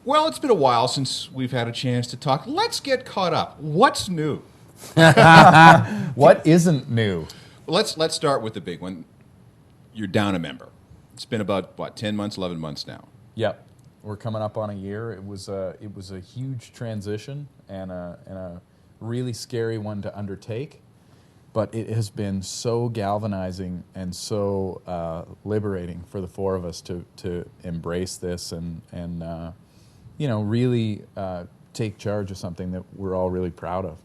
Well, it's been a while since we've had a chance to talk. Let's get caught up. What's new? What isn't new? Well, let's start with the big one. You're down a member. It's been about 10 months, 11 months now. Yep, we're coming up on a year. It was a huge transition and a really scary one to undertake, but it has been so galvanizing and so liberating for the four of us to embrace this and really take charge of something that we're all really proud of.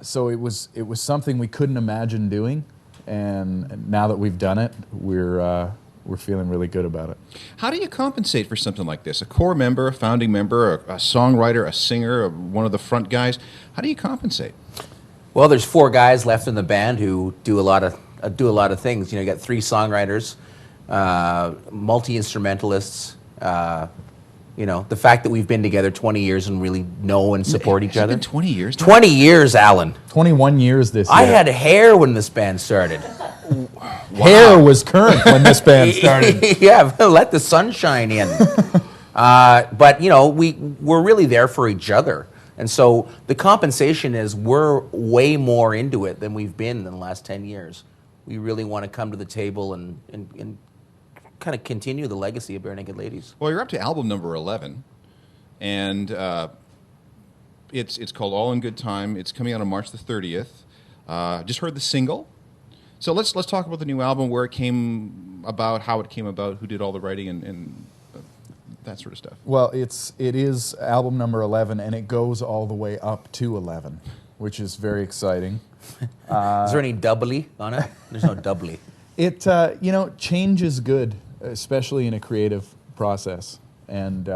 So it was something we couldn't imagine doing, and now that we've done it, we're feeling really good about it. How do you compensate for something like this? A core member, a founding member, a songwriter, a singer, one of the front guys. How do you compensate? Well, there's 4 guys left in the band who do a lot of things. You got 3 songwriters, multi-instrumentalists. The fact that we've been together 20 years and really know and support each other. It's been 20 years now? 20 years, Alan. 21 years this year. I had hair when this band started. Hair was current when this band started. Yeah, let the sunshine in. But we're really there for each other. And so the compensation is we're way more into it than we've been in the last 10 years. We really want to come to the table and kind of continue the legacy of Barenaked Ladies. Well, you're up to album number 11, and it's called All in Good Time. It's coming out on March the 30th. Just heard the single. So let's talk about the new album, where it came about, how it came about, who did all the writing, and that sort of stuff. Well, it is album number 11, and it goes all the way up to 11, which is very exciting. Is there any doubly on it? There's no doubly. Change is good, especially in a creative process. And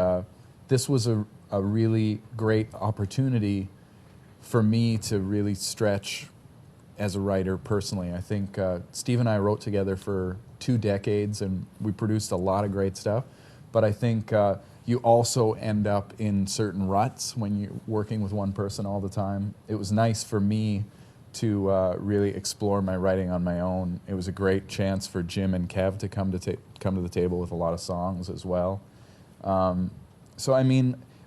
this was a really great opportunity for me to really stretch as a writer personally. I think Steve and I wrote together for 2 decades, and we produced a lot of great stuff. But I think you also end up in certain ruts when you're working with one person all the time. It was nice for me to really explore my writing on my own. It was a great chance for Jim and Kev to come to the table with a lot of songs as well.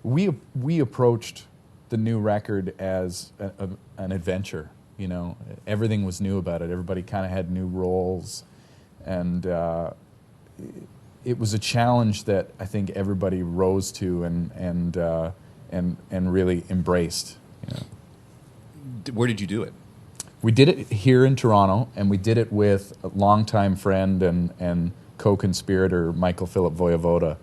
We approached the new record as an adventure. Everything was new about it. Everybody kind of had new roles, and it was a challenge that I think everybody rose to and really embraced. Where did you do it? We did it here in Toronto, and we did it with a longtime friend and co-conspirator Michael Philip Voyevoda,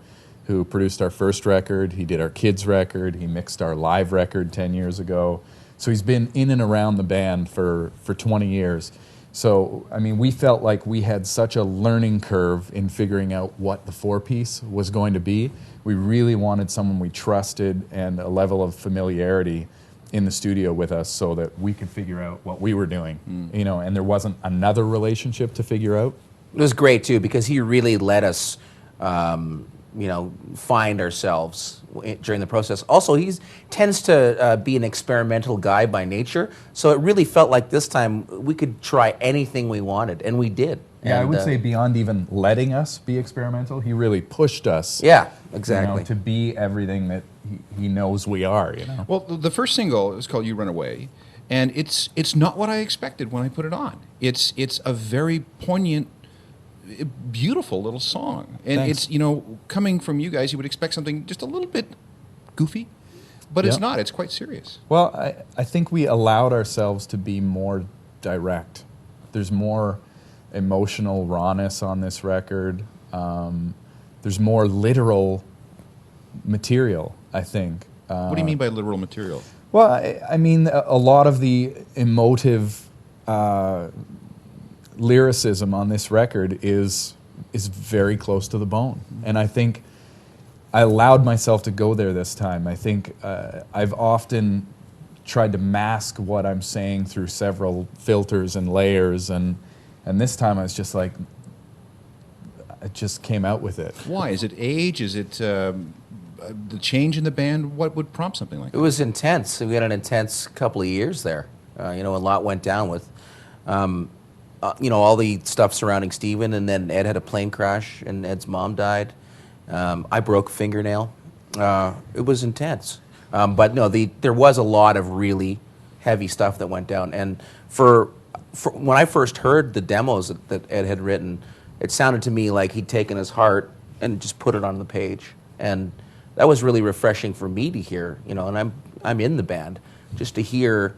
who produced our first record. He did our kids' record. He mixed our live record 10 years ago. So he's been in and around the band for 20 years. So, we felt like we had such a learning curve in figuring out what the 4-piece was going to be. We really wanted someone we trusted and a level of familiarity in the studio with us so that we could figure out what we were doing, and there wasn't another relationship to figure out. It was great, too, because he really let us, find ourselves during the process. Also, he tends to be an experimental guy by nature, so it really felt like this time we could try anything we wanted, and we did. Yeah, and, I would say beyond even letting us be experimental, he really pushed us. Yeah, exactly. To be everything that he knows we are. Well, the first single is called "You Run Away," and it's not what I expected when I put it on. It's a very poignant, beautiful little song, and Thanks. it's coming from you guys, you would expect something just a little bit goofy, but it's Yep. not. It's quite serious. Well, I think we allowed ourselves to be more direct. There's more emotional rawness on this record. There's more literal material, I think. What do you mean by literal material? Well, I mean, a lot of the emotive lyricism on this record is very close to the bone. And I think I allowed myself to go there this time. I think I've often tried to mask what I'm saying through several filters and layers, and this time I was just like, I just came out with it. Why? Is it age? Is it the change in the band? What would prompt something like that? It was intense. We had an intense couple of years there. A lot went down with, all the stuff surrounding Steven, and then Ed had a plane crash, and Ed's mom died. I broke a fingernail. It was intense, but no, there was a lot of really heavy stuff that went down. And for when I first heard the demos that Ed had written, it sounded to me like he'd taken his heart and just put it on the page, and that was really refreshing for me to hear. You know, and I'm in the band, just to hear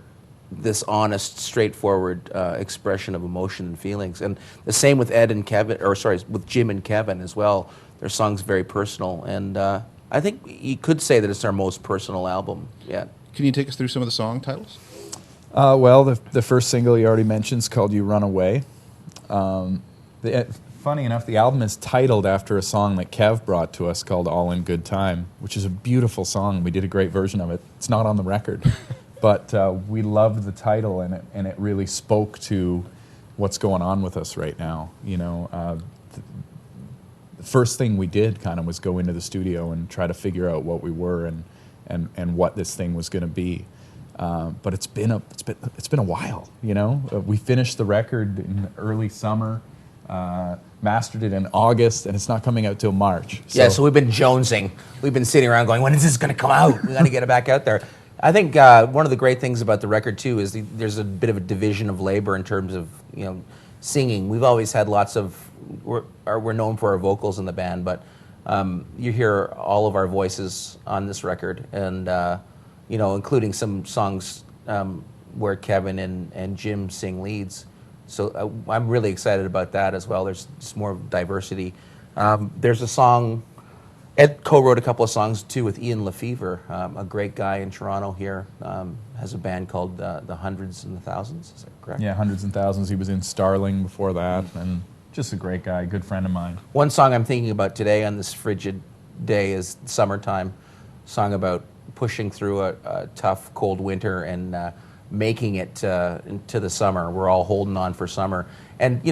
this honest, straightforward expression of emotion and feelings. And the same with with Jim and Kevin as well. Their song's very personal, and I think you could say that it's our most personal album yet. Can you take us through some of the song titles? Well, the first single you already mentioned is called "You Run Away." Funny enough, the album is titled after a song that Kev brought to us called "All in Good Time," which is a beautiful song. We did a great version of it. It's not on the record, but we loved the title, and it really spoke to what's going on with us right now. You know, the first thing we did kind of was go into the studio and try to figure out what we were and what this thing was going to be. But it's been a while. You know, we finished the record in early summer. Mastered it in August, and it's not coming out till March. So we've been jonesing. We've been sitting around going, when is this going to come out? We got to get it back out there. I think one of the great things about the record too is there's a bit of a division of labor in terms of singing. We've always had lots of we're known for our vocals in the band, but you hear all of our voices on this record, and including some songs where Kevin and Jim sing leads. So I'm really excited about that as well. There's just more diversity. There's a song, Ed co-wrote a couple of songs too with Ian Lefevre, a great guy in Toronto here, has a band called the Hundreds and the Thousands, is that correct? Yeah, Hundreds and Thousands. He was in Starling before that, and just a great guy, good friend of mine. One song I'm thinking about today on this frigid day is Summertime, song about pushing through a tough, cold winter and making it into the summer. We're all holding on for summer, and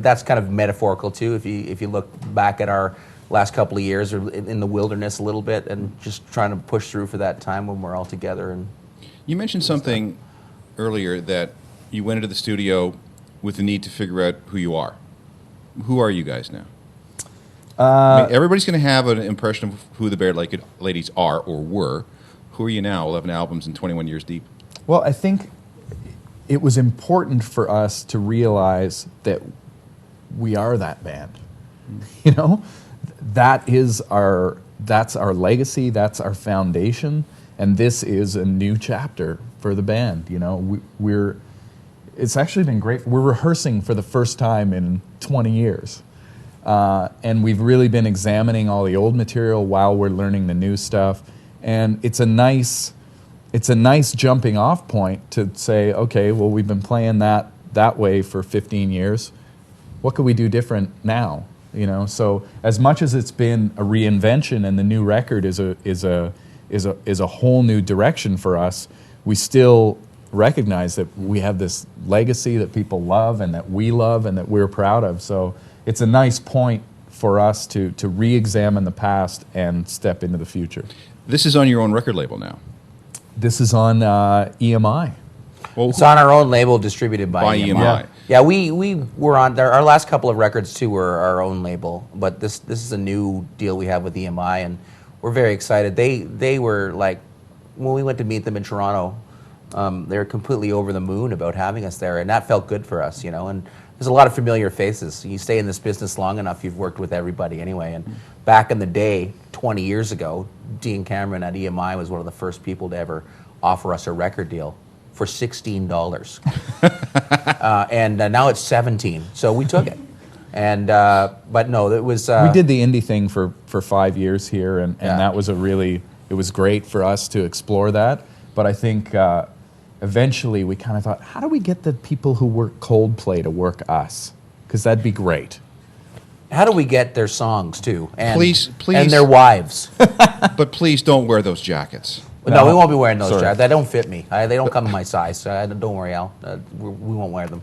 that's kind of metaphorical too. If you look back at our last couple of years, or in the wilderness a little bit, and just trying to push through for that time when we're all together. And you mentioned something earlier that you went into the studio with the need to figure out who you are. Who are you guys now? Everybody's going to have an impression of who the Barenaked Ladies are or were. Who are you now? 11 albums and 21 years deep. Well, I think it was important for us to realize that we are that band. That's our legacy, that's our foundation, and this is a new chapter for the band. It's actually been great. We're rehearsing for the first time in 20 years. And we've really been examining all the old material while we're learning the new stuff. And it's a nice jumping off point to say, okay, well, we've been playing that way for 15 years. What could we do different now? So as much as it's been a reinvention and the new record is a whole new direction for us, we still recognize that we have this legacy that people love and that we love and that we're proud of. So it's a nice point for us to re-examine the past and step into the future. This is on your own record label now. This is on EMI. Well, it's on our own label, distributed by EMI. Yeah, we were on our last couple of records too were our own label, but this is a new deal we have with EMI, and we're very excited. They were like, when we went to meet them in Toronto, they were completely over the moon about having us there, and that felt good for us, And there's a lot of familiar faces. You stay in this business long enough, you've worked with everybody anyway. And back in the day, 20 years ago, Dean Cameron at EMI was one of the first people to ever offer us a record deal for $16. And now it's $17, so we took it. And but no, it was... we did the indie thing for 5 years here, and that was it was great for us to explore that. But I think eventually we kind of thought, how do we get the people who work Coldplay to work us? Because that'd be great. How do we get their songs too? And, please, and their wives. But please don't wear those jackets. No, we won't be wearing those jackets. They don't fit me. They don't come in my size. So don't worry, Al. We won't wear them.